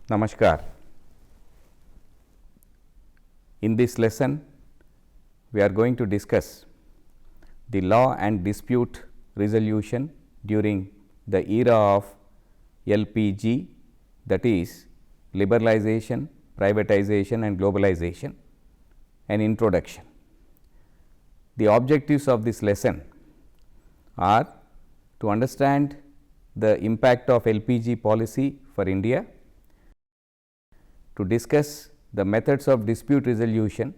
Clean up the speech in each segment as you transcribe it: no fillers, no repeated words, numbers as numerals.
Namaskar. In this lesson, we are going to discuss the law and dispute resolution during the era of LPG, that is liberalization, privatization and globalization. An introduction. The objectives of this lesson are to understand the impact of LPG policy for India, to discuss the methods of dispute resolution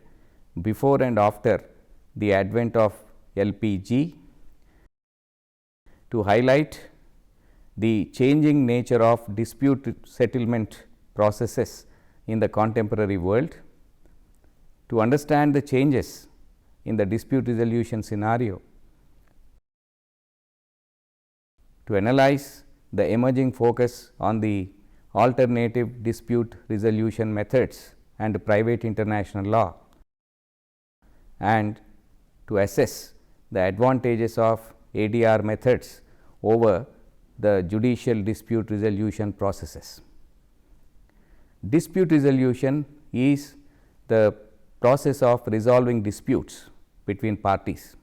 before and after the advent of LPG, to highlight the changing nature of dispute settlement processes in the contemporary world, to understand the changes in the dispute resolution scenario, to analyze the emerging focus on the alternative dispute resolution methods and private international law, and to assess the advantages of ADR methods over the judicial dispute resolution processes. Dispute resolution is the process of resolving disputes between parties.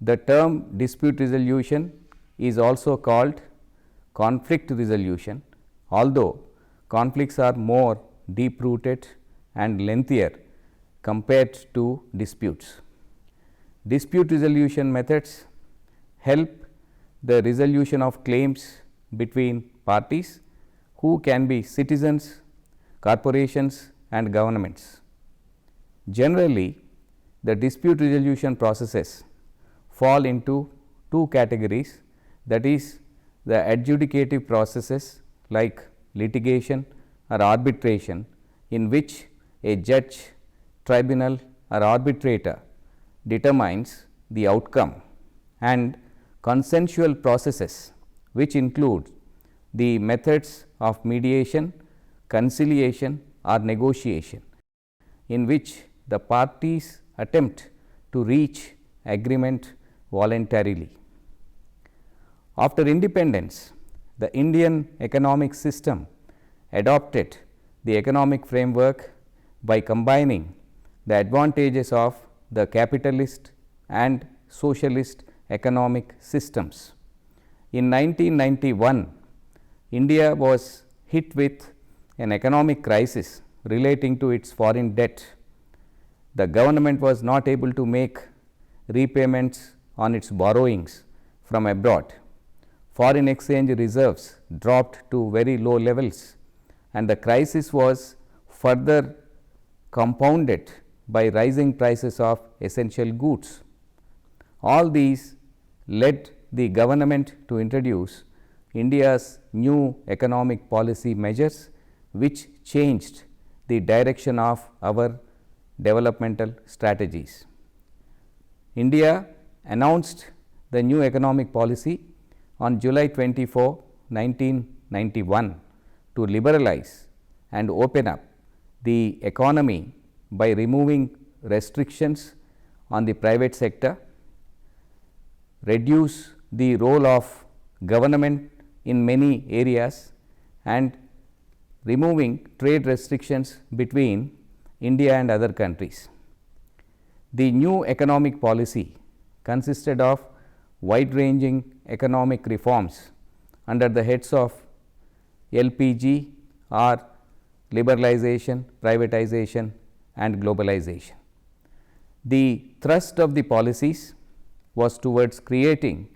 The term dispute resolution is also called conflict resolution, although conflicts are more deep rooted and lengthier compared to disputes. Dispute resolution methods help the resolution of claims between parties who can be citizens, corporations and governments. Generally, the dispute resolution processes fall into two categories, that is the adjudicative processes like litigation or arbitration, in which a judge, tribunal or arbitrator determines the outcome, and consensual processes, which include the methods of mediation, conciliation or negotiation, in which the parties attempt to reach agreement voluntarily. After independence, the Indian economic system adopted the economic framework by combining the advantages of the capitalist and socialist economic systems. In 1991, India was hit with an economic crisis relating to its foreign debt. The government was not able to make repayments on its borrowings from abroad. Foreign exchange reserves dropped to very low levels, and the crisis was further compounded by rising prices of essential goods. All these led the government to introduce India's new economic policy measures, which changed the direction of our developmental strategies. India announced the new economic policy on July 24, 1991 to liberalize and open up the economy by removing restrictions on the private sector, reduce the role of government in many areas, and removing trade restrictions between India and other countries. The new economic policy consisted of wide ranging economic reforms under the heads of LPG or liberalization, privatization and globalization. The thrust of the policies was towards creating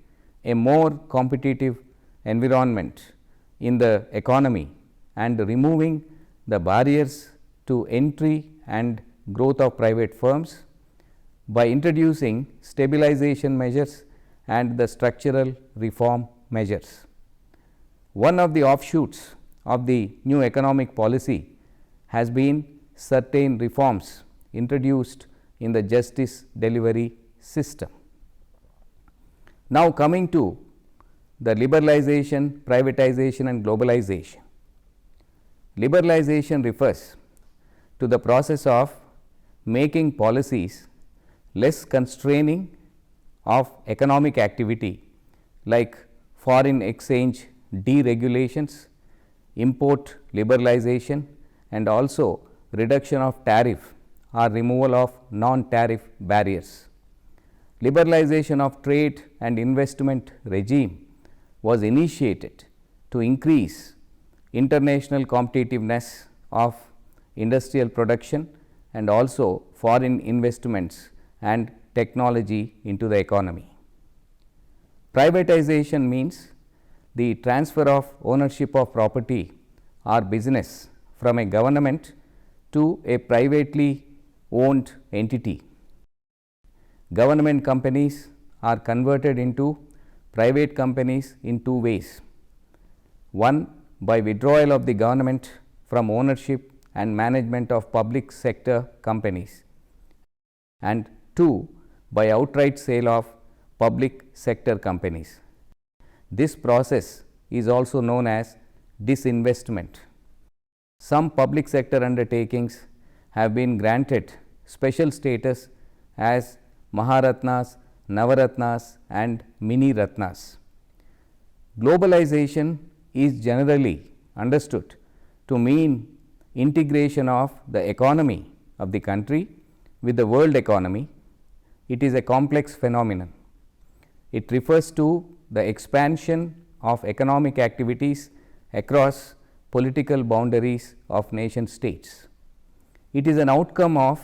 a more competitive environment in the economy and removing the barriers to entry and growth of private firms by introducing stabilization measures and the structural reform measures. One of the offshoots of the new economic policy has been certain reforms introduced in the justice delivery system. Now, coming to the liberalization, privatization and globalization. Liberalization refers to the process of making policies less constraining of economic activity like foreign exchange deregulations, import liberalization, and also reduction of tariff or removal of non-tariff barriers. Liberalization of trade and investment regime was initiated to increase international competitiveness of industrial production and also foreign investments and technology into the economy. Privatization means the transfer of ownership of property or business from a government to a privately owned entity. Government companies are converted into private companies in two ways. One, by withdrawal of the government from ownership and management of public sector companies, and two, by outright sale of public sector companies. This process is also known as disinvestment. Some public sector undertakings have been granted special status as Maharatnas, Navaratnas and Mini Ratnas. Globalization is generally understood to mean integration of the economy of the country with the world economy. It is a complex phenomenon. It refers to the expansion of economic activities across political boundaries of nation states. It is an outcome of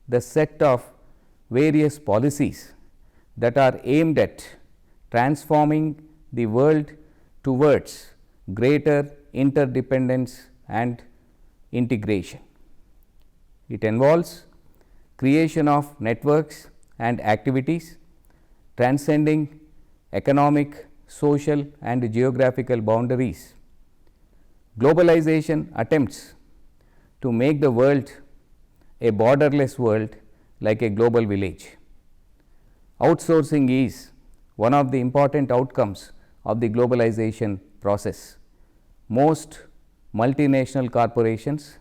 the set of various policies that are aimed at transforming the world towards greater interdependence and integration. It involves creation of networks and activities transcending economic, social and geographical boundaries. Globalization attempts to make the world a borderless world like a global village. Outsourcing is one of the important outcomes of the globalization process. Most multinational corporations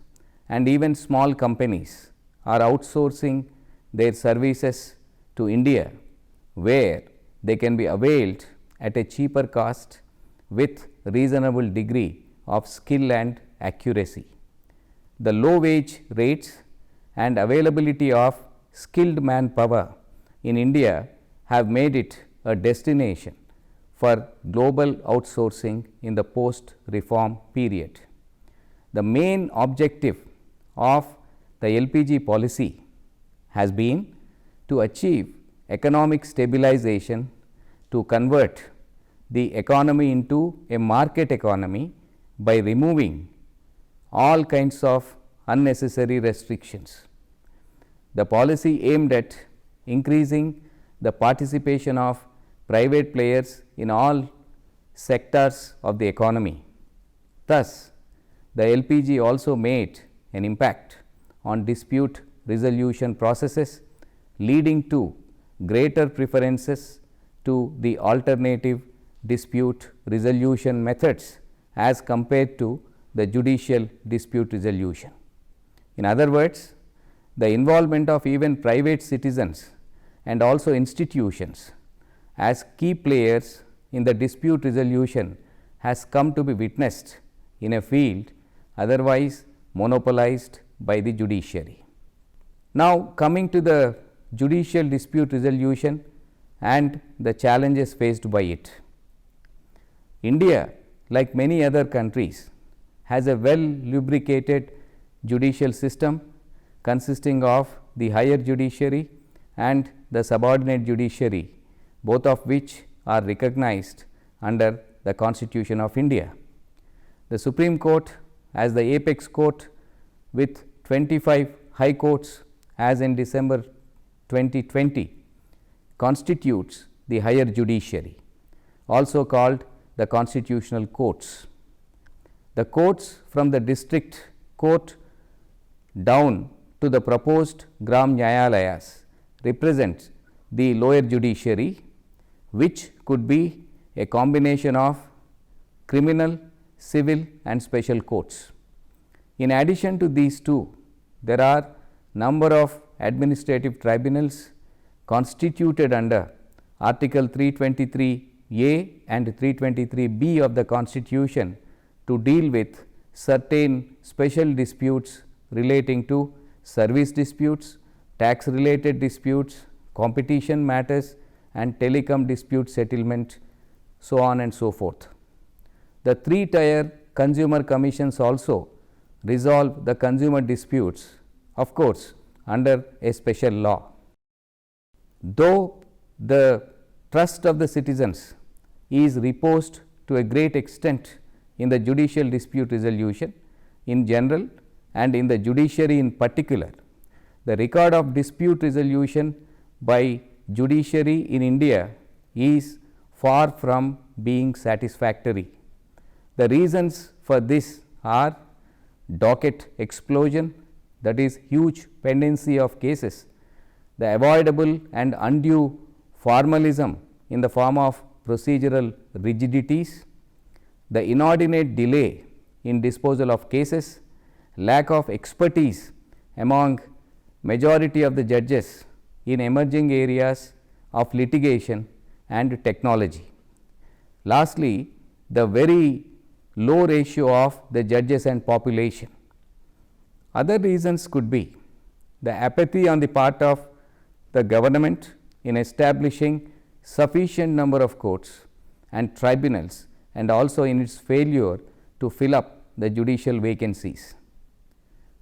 and even small companies are outsourcing their services to India, where they can be availed at a cheaper cost with reasonable degree of skill and accuracy. The low wage rates and availability of skilled manpower in India have made it a destination for global outsourcing in the post-reform period. The main objective of the LPG policy has been to achieve economic stabilization, to convert the economy into a market economy by removing all kinds of unnecessary restrictions. The policy aimed at increasing the participation of private players in all sectors of the economy. Thus, the LPG also made an impact on dispute resolution processes, leading to greater preferences to the alternative dispute resolution methods as compared to the judicial dispute resolution. In other words, the involvement of even private citizens and also institutions as key players in the dispute resolution has come to be witnessed in a field otherwise monopolized by the judiciary. Now, coming to the judicial dispute resolution and the challenges faced by it. India, like many other countries, has a well lubricated judicial system consisting of the higher judiciary and the subordinate judiciary, both of which are recognized under the Constitution of India. The Supreme Court as the apex court with 25 high courts as in December 2020 constitutes the higher judiciary, also called the constitutional courts. The courts from the district court down to the proposed Gram Nyayalayas represent the lower judiciary, which could be a combination of criminal, civil and special courts. In addition to these two, there are number of administrative tribunals constituted under Article 323A and 323B of the Constitution to deal with certain special disputes relating to service disputes, tax related disputes, competition matters and telecom dispute settlement, so on and so forth. The 3-tier consumer commissions also resolve the consumer disputes, of course, under a special law. Though the trust of the citizens is reposed to a great extent in the judicial dispute resolution in general and in the judiciary in particular, the record of dispute resolution by judiciary in India is far from being satisfactory. The reasons for this are docket explosion, that is huge pendency of cases, the avoidable and undue formalism in the form of procedural rigidities, the inordinate delay in disposal of cases, lack of expertise among majority of the judges in emerging areas of litigation and technology. Lastly, the very low ratio of the judges and population. Other reasons could be the apathy on the part of the government in establishing sufficient number of courts and tribunals, and also in its failure to fill up the judicial vacancies.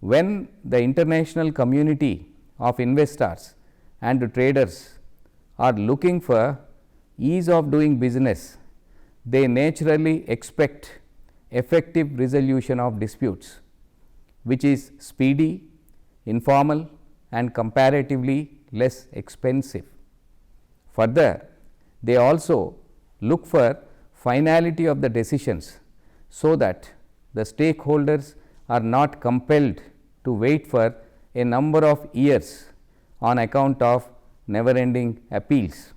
When the international community of investors and traders are looking for ease of doing business, they naturally expect effective resolution of disputes, which is speedy, informal and comparatively less expensive. Further, they also look for finality of the decisions, so that the stakeholders are not compelled to wait for a number of years on account of never ending appeals.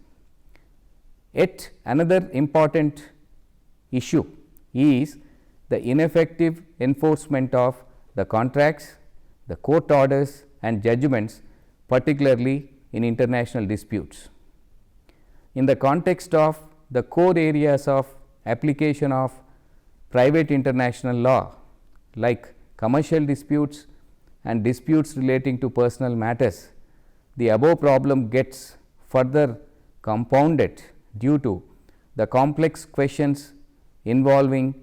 Yet another important issue is the ineffective enforcement of the contracts, the court orders and judgments, particularly in international disputes. In the context of the core areas of application of private international law, like commercial disputes and disputes relating to personal matters, the above problem gets further compounded due to the complex questions involving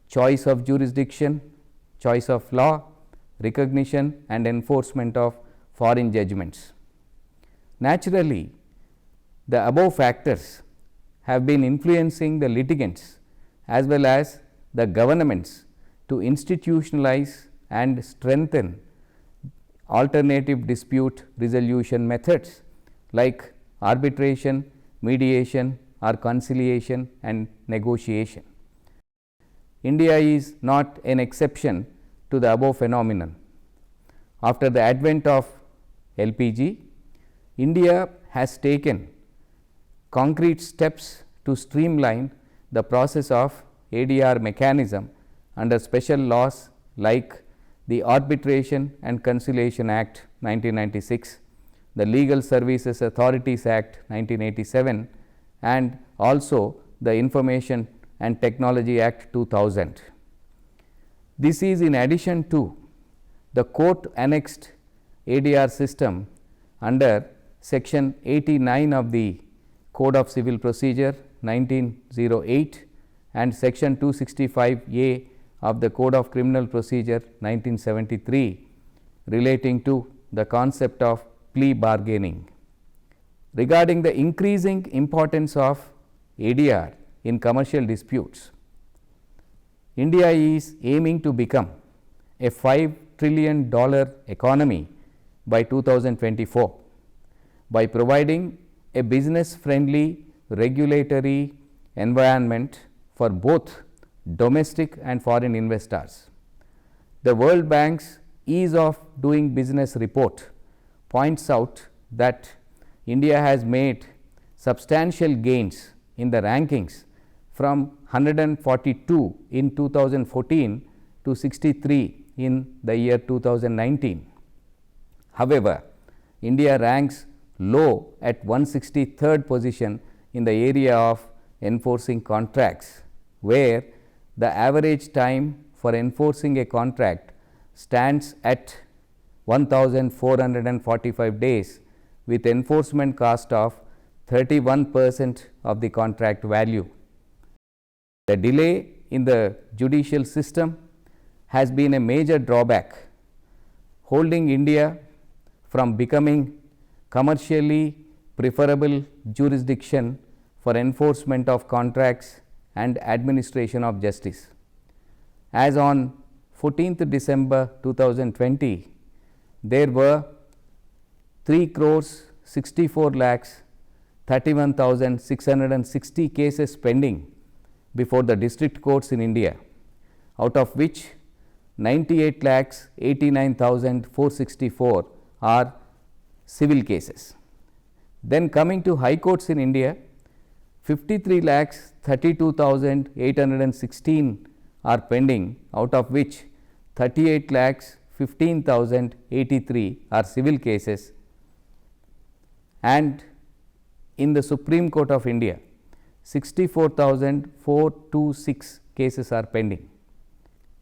choice of jurisdiction, choice of law, recognition and enforcement of foreign judgments. Naturally, the above factors have been influencing the litigants as well as the governments to institutionalize and strengthen alternative dispute resolution methods like arbitration, mediation or conciliation and negotiation. India is not an exception to the above phenomenon. After the advent of LPG, India has taken concrete steps to streamline the process of ADR mechanism under special laws like the Arbitration and Conciliation Act 1996, the Legal Services Authorities Act 1987 and also the Information and Technology Act 2000. This is in addition to the court annexed ADR system under section 89 of the Code of Civil Procedure 1908 and section 265A of the Code of Criminal Procedure 1973 relating to the concept of plea bargaining. Regarding the increasing importance of ADR in commercial disputes, India is aiming to become a $5 trillion economy by 2024 by providing a business friendly regulatory environment for both domestic and foreign investors. The World Bank's Ease of Doing Business report points out that India has made substantial gains in the rankings from 142 in 2014 to 63 in the year 2019. However, India ranks low at 163rd position in the area of enforcing contracts, where the average time for enforcing a contract stands at 1445 days with enforcement cost of 31% of the contract value. The delay in the judicial system has been a major drawback, holding India from becoming commercially preferable jurisdiction for enforcement of contracts and administration of justice. As on 14th December 2020, there were 3,64,31,660 cases pending before the district courts in India, out of which 98,89,464 are civil cases. Then coming to high courts in India, 53,32,816 are pending, out of which 38,15,083 are civil cases, and in the Supreme Court of India, 64,426 cases are pending.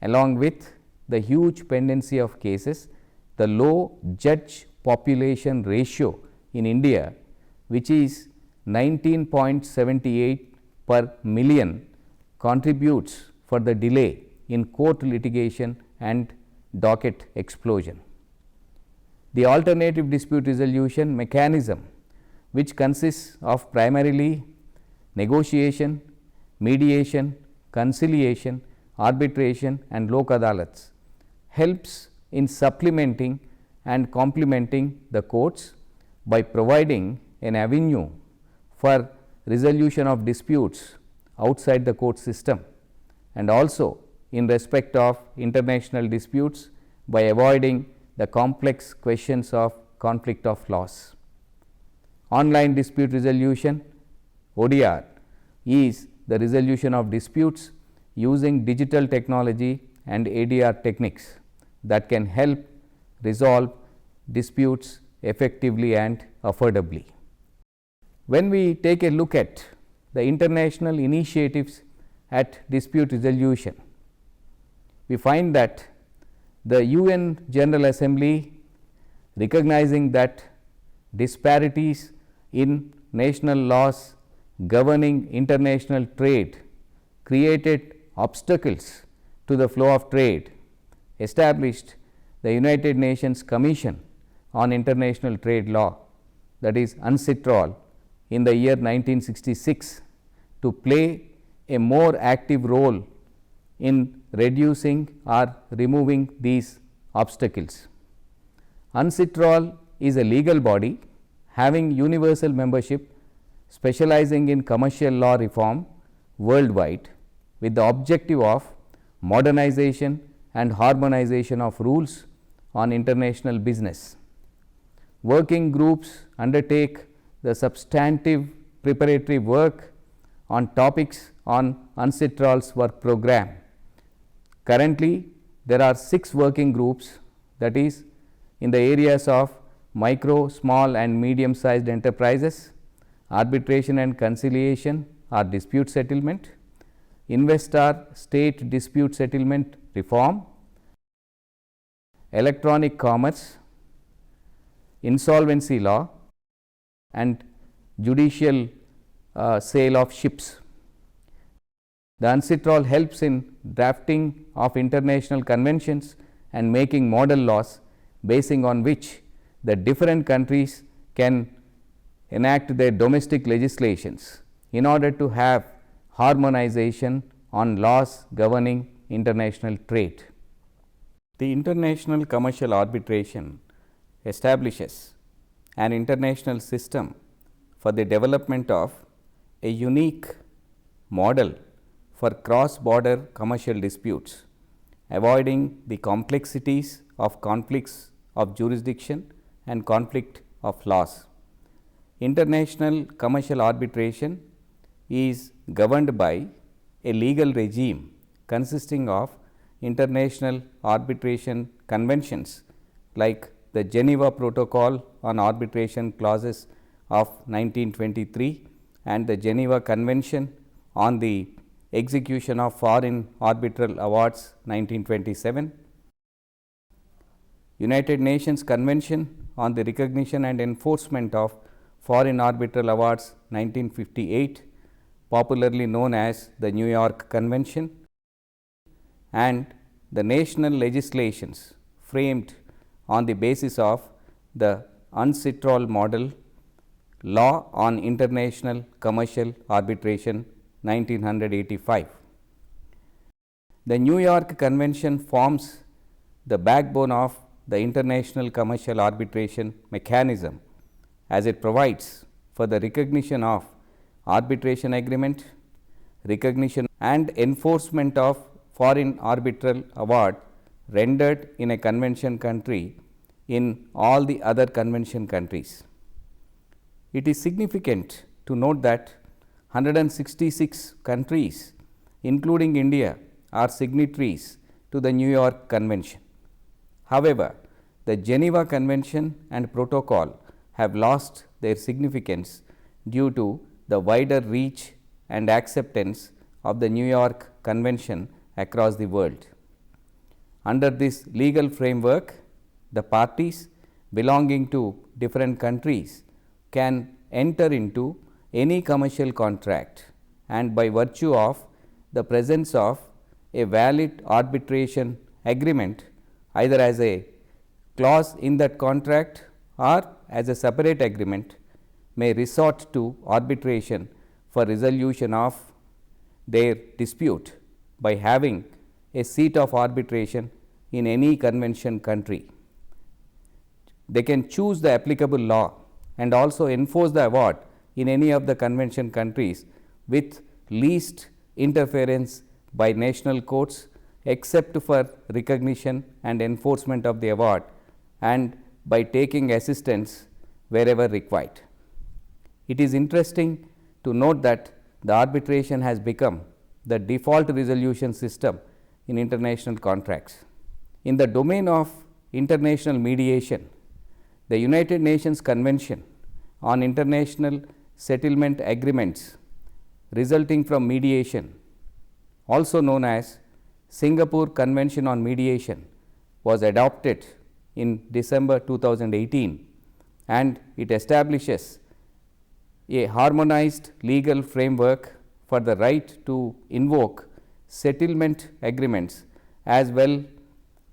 Along with the huge pendency of cases, the low judge population ratio in India, which is 19.78 per million, contributes for the delay in court litigation and docket explosion. The alternative dispute resolution mechanism, which consists of primarily negotiation, mediation, conciliation, arbitration and lok adalats, helps in supplementing and complementing the courts by providing an avenue for resolution of disputes outside the court system, and also in respect of international disputes by avoiding the complex questions of conflict of laws. Online dispute resolution ODR is the resolution of disputes using digital technology and ADR techniques that can help resolve disputes effectively and affordably. When we take a look at the international initiatives at dispute resolution, we find that the UN General Assembly, recognizing that disparities in national laws governing international trade created obstacles to the flow of trade, established the United Nations Commission on International Trade Law, that is UNCITRAL, in the year 1966 to play a more active role in reducing or removing these obstacles. UNCITRAL is a legal body having universal membership, specializing in commercial law reform worldwide, with the objective of modernization and harmonization of rules on international business. Working groups undertake the substantive preparatory work on topics on UNCITRAL's work program. Currently, there are 6 working groups, that is in the areas of micro, small and medium sized enterprises, arbitration and conciliation or dispute settlement, investor state dispute settlement reform, electronic commerce, insolvency law and judicial sale of ships. The UNCITRAL helps in drafting of international conventions and making model laws, basing on which the different countries can enact their domestic legislations in order to have harmonization on laws governing international trade. The international commercial arbitration establishes an international system for the development of a unique model for cross-border commercial disputes, avoiding the complexities of conflicts of jurisdiction and conflict of laws. International commercial arbitration is governed by a legal regime consisting of international arbitration conventions like the Geneva Protocol on Arbitration Clauses of 1923 and the Geneva Convention on the execution of foreign arbitral awards 1927, United Nations Convention on the Recognition and Enforcement of Foreign Arbitral Awards 1958, popularly known as the New York Convention, and the national legislations framed on the basis of the UNCITRAL model Law on International Commercial Arbitration 1985. The New York Convention forms the backbone of the international commercial arbitration mechanism, as it provides for the recognition of arbitration agreement, recognition and enforcement of foreign arbitral award rendered in a convention country in all the other convention countries. It is significant to note that 166 countries, including India, are signatories to the New York Convention. However, the Geneva Convention and Protocol have lost their significance due to the wider reach and acceptance of the New York Convention across the world. Under this legal framework, the parties belonging to different countries can enter into any commercial contract, and by virtue of the presence of a valid arbitration agreement, either as a clause in that contract or as a separate agreement, may resort to arbitration for resolution of their dispute by having a seat of arbitration in any convention country. They can choose the applicable law and also enforce the award in any of the convention countries with least interference by national courts, except for recognition and enforcement of the award, and by taking assistance wherever required. It is interesting to note that the arbitration has become the default resolution system in international contracts. In the domain of international mediation, the United Nations Convention on International Settlement Agreements resulting from mediation, also known as Singapore Convention on Mediation, was adopted in December 2018, and it establishes a harmonized legal framework for the right to invoke settlement agreements as well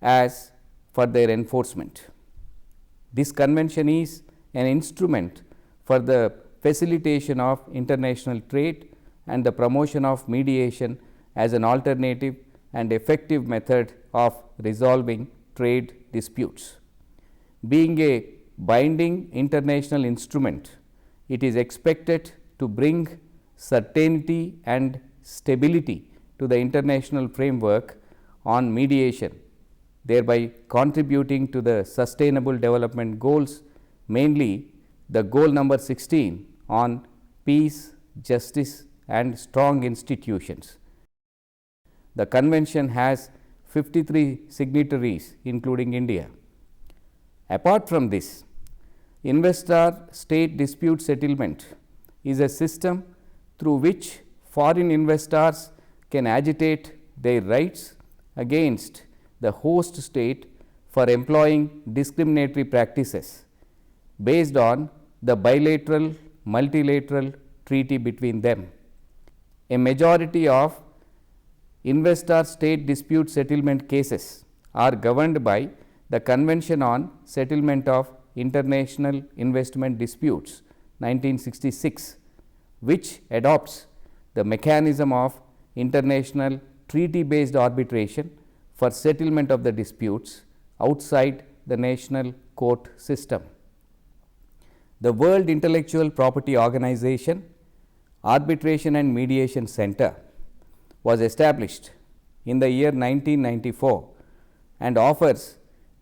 as for their enforcement. This convention is an instrument for the facilitation of international trade and the promotion of mediation as an alternative and effective method of resolving trade disputes. Being a binding international instrument, it is expected to bring certainty and stability to the international framework on mediation, thereby contributing to the sustainable development goals, mainly the goal number 16 on peace, justice and strong institutions. The convention has 53 signatories, including India. Apart from this, investor state dispute settlement is a system through which foreign investors can agitate their rights against the host state for employing discriminatory practices based on the bilateral, multilateral treaty between them. A majority of investor state dispute settlement cases are governed by the Convention on Settlement of International Investment Disputes 1966, which adopts the mechanism of international treaty based arbitration for settlement of the disputes outside the national court system. The World Intellectual Property Organization Arbitration and Mediation Center was established in the year 1994 and offers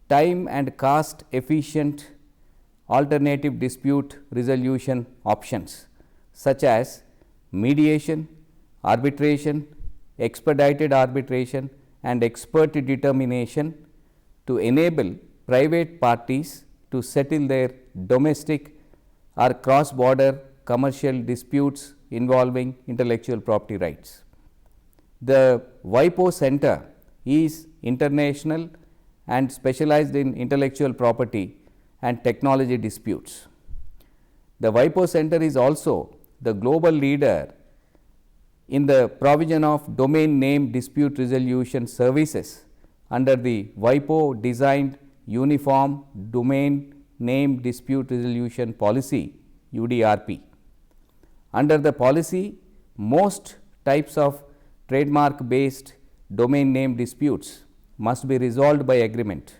time and cost efficient alternative dispute resolution options such as mediation, arbitration, expedited arbitration and expert determination to enable private parties to settle their domestic or cross border commercial disputes involving intellectual property rights. The WIPO Center is international and specialized in intellectual property and technology disputes. The WIPO Center is also the global leader in the provision of domain name dispute resolution services under the WIPO designed Uniform Domain Name Dispute Resolution Policy UDRP. Under the policy, most types of trademark based domain name disputes must be resolved by agreement,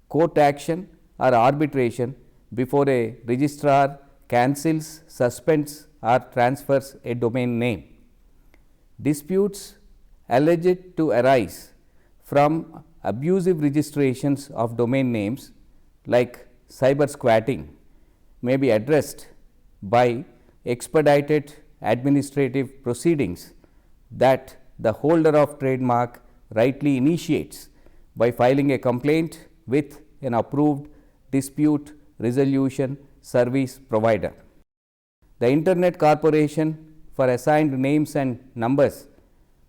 court action or arbitration before a registrar cancels, suspends or transfers a domain name. Disputes alleged to arise from abusive registrations of domain names like cyber squatting may be addressed by expedited administrative proceedings that the holder of trademark rightly initiates by filing a complaint with an approved dispute resolution service provider. The Internet Corporation for Assigned Names and Numbers,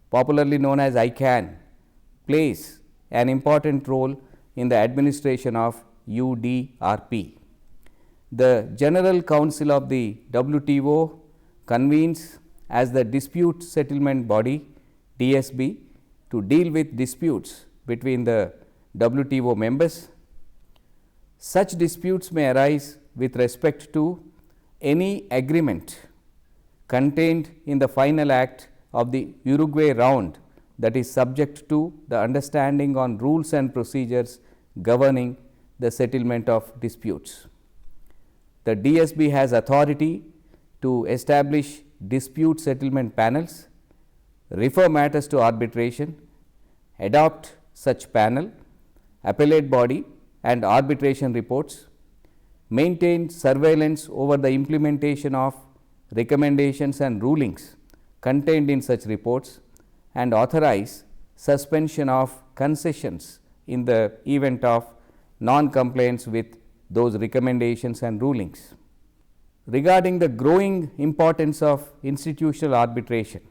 popularly known as ICANN, plays an important role in the administration of UDRP. The General Council of the WTO convenes as the dispute settlement body DSB to deal with disputes between the WTO members. Such disputes may arise with respect to any agreement contained in the final act of the Uruguay round that is subject to the understanding on rules and procedures governing the settlement of disputes. The DSB has authority to establish dispute settlement panels, refer matters to arbitration, adopt such panel, appellate body and arbitration reports, maintain surveillance over the implementation of recommendations and rulings contained in such reports, and authorize suspension of concessions in the event of non-compliance with those recommendations and rulings. Regarding the growing importance of institutional arbitration,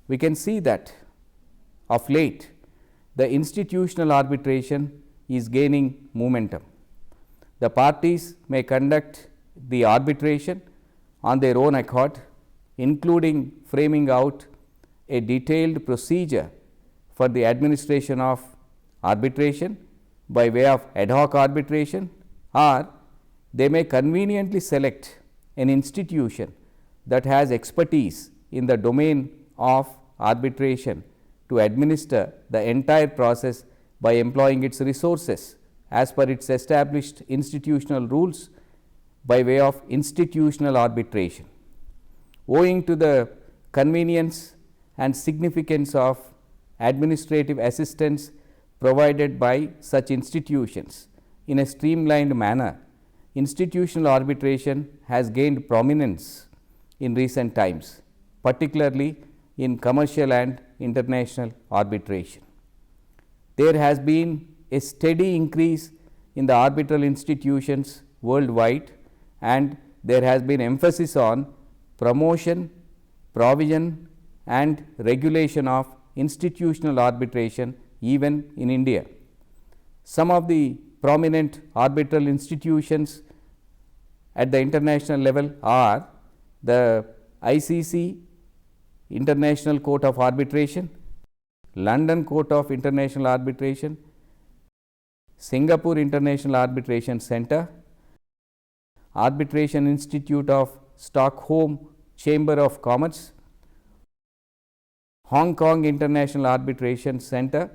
we can see that of late the institutional arbitration is gaining momentum. The parties may conduct the arbitration on their own accord, including framing out a detailed procedure for the administration of arbitration by way of ad hoc arbitration, or they may conveniently select an institution that has expertise in the domain of arbitration to administer the entire process by employing its resources as per its established institutional rules by way of institutional arbitration. Owing to the convenience and significance of administrative assistance provided by such institutions in a streamlined manner, institutional arbitration has gained prominence in recent times, particularly in commercial and international arbitration. There has been a steady increase in the arbitral institutions worldwide, and there has been emphasis on promotion, provision and regulation of institutional arbitration even in India. Some of the prominent arbitral institutions at the international level are the ICC, International Court of Arbitration, London Court of International Arbitration, Singapore International Arbitration Centre, Arbitration Institute of Stockholm Chamber of Commerce, Hong Kong International Arbitration Centre,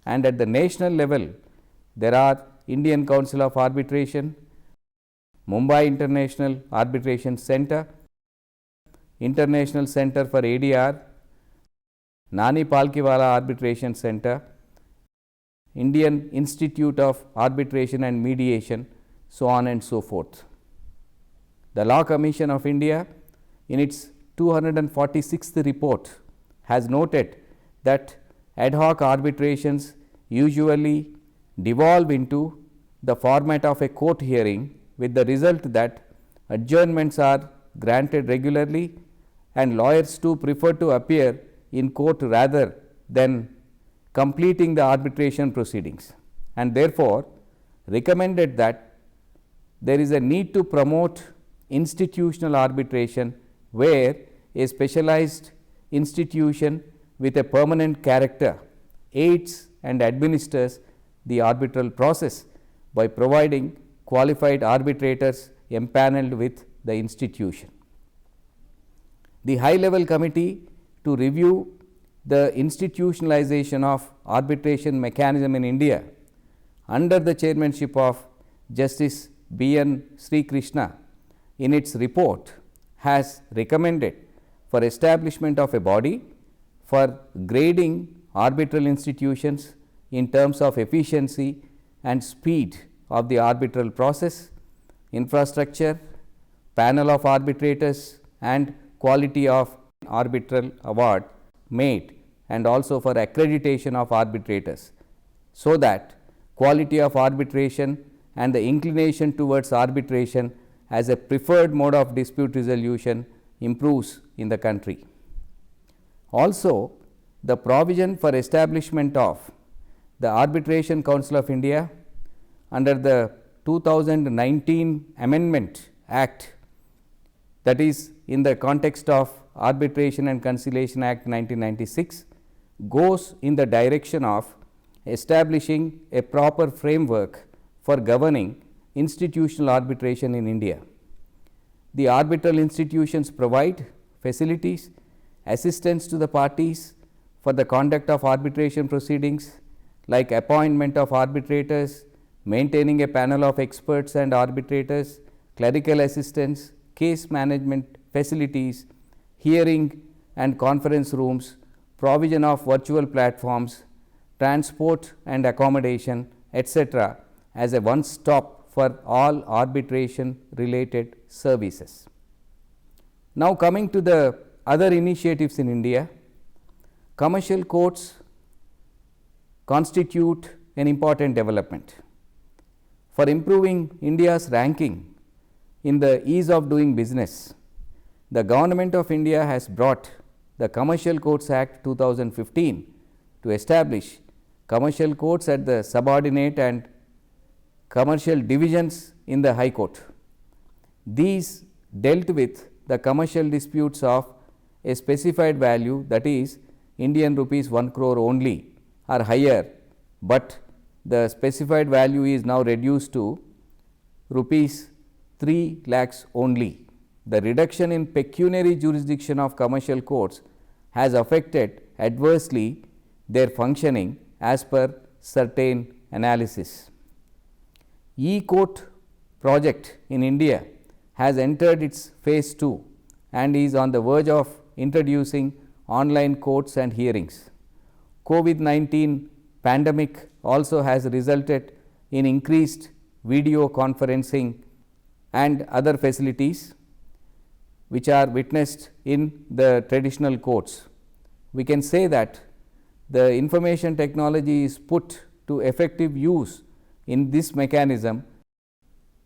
and at the national level there are Indian Council of Arbitration, Mumbai International Arbitration Centre, International Centre for ADR, Nani Palkiwala Arbitration Centre, Indian Institute of Arbitration and Mediation, so on and so forth. The Law Commission of India in its 246th report has noted that ad hoc arbitrations usually devolve into the format of a court hearing, with the result that adjournments are granted regularly and lawyers too prefer to appear in court rather than completing the arbitration proceedings, and therefore recommended that there is a need to promote institutional arbitration where a specialized institution with a permanent character aids and administers the arbitral process by providing qualified arbitrators empaneled with the institution. The high level committee to review the institutionalization of arbitration mechanism in India under the chairmanship of Justice B.N. Sri Krishna in its report has recommended for establishment of a body for grading arbitral institutions in terms of efficiency and speed of the arbitral process, infrastructure, panel of arbitrators and quality of arbitral award made, and also for accreditation of arbitrators, so that quality of arbitration and the inclination towards arbitration as a preferred mode of dispute resolution improves in the country. Also, the provision for establishment of the Arbitration Council of India under the 2019 Amendment Act, that is in the context of Arbitration and Conciliation Act 1996, goes in the direction of establishing a proper framework for governing institutional arbitration in India. The arbitral institutions provide facilities, assistance to the parties for the conduct of arbitration proceedings like appointment of arbitrators, maintaining a panel of experts and arbitrators, clerical assistance, case management facilities, hearing and conference rooms, provision of virtual platforms, transport and accommodation, etc., as a one stop for all arbitration related services. Now, coming to the other initiatives in India, commercial courts constitute an important development. For improving India's ranking in the ease of doing business, the Government of India has brought the Commercial Courts Act 2015 to establish commercial courts at the subordinate and commercial divisions in the High Court. These dealt with the commercial disputes of a specified value, that is Indian rupees 1 crore only or higher, but the specified value is now reduced to rupees 3 lakhs only. The reduction in pecuniary jurisdiction of commercial courts has affected adversely their functioning as per certain analysis. E-Court project in India has entered its phase 2 and is on the verge of introducing online courts and hearings. COVID-19 pandemic also has resulted in increased video conferencing and other facilities which are witnessed in the traditional courts. We can say that the information technology is put to effective use in this mechanism.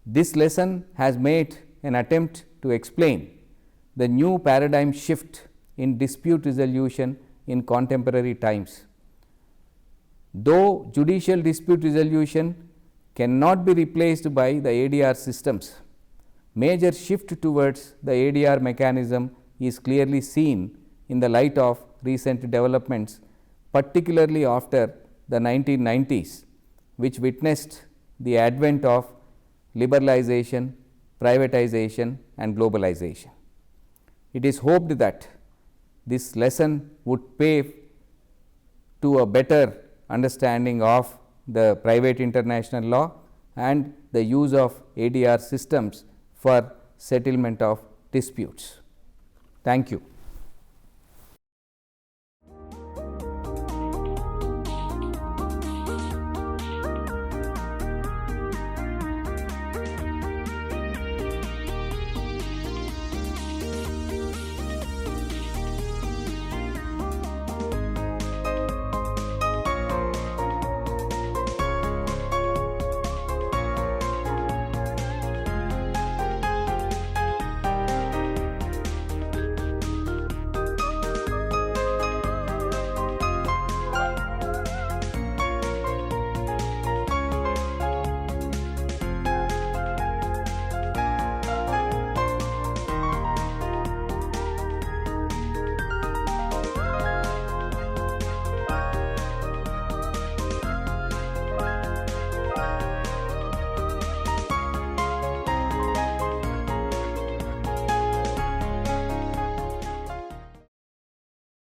This lesson has made an attempt to explain the new paradigm shift in dispute resolution in contemporary times. Though judicial dispute resolution cannot be replaced by the ADR systems, major shift towards the ADR mechanism is clearly seen in the light of recent developments, particularly after the 1990s, which witnessed the advent of liberalization, privatization and globalization. It is hoped that this lesson would pave to a better understanding of the private international law and the use of ADR systems for settlement of disputes. Thank you.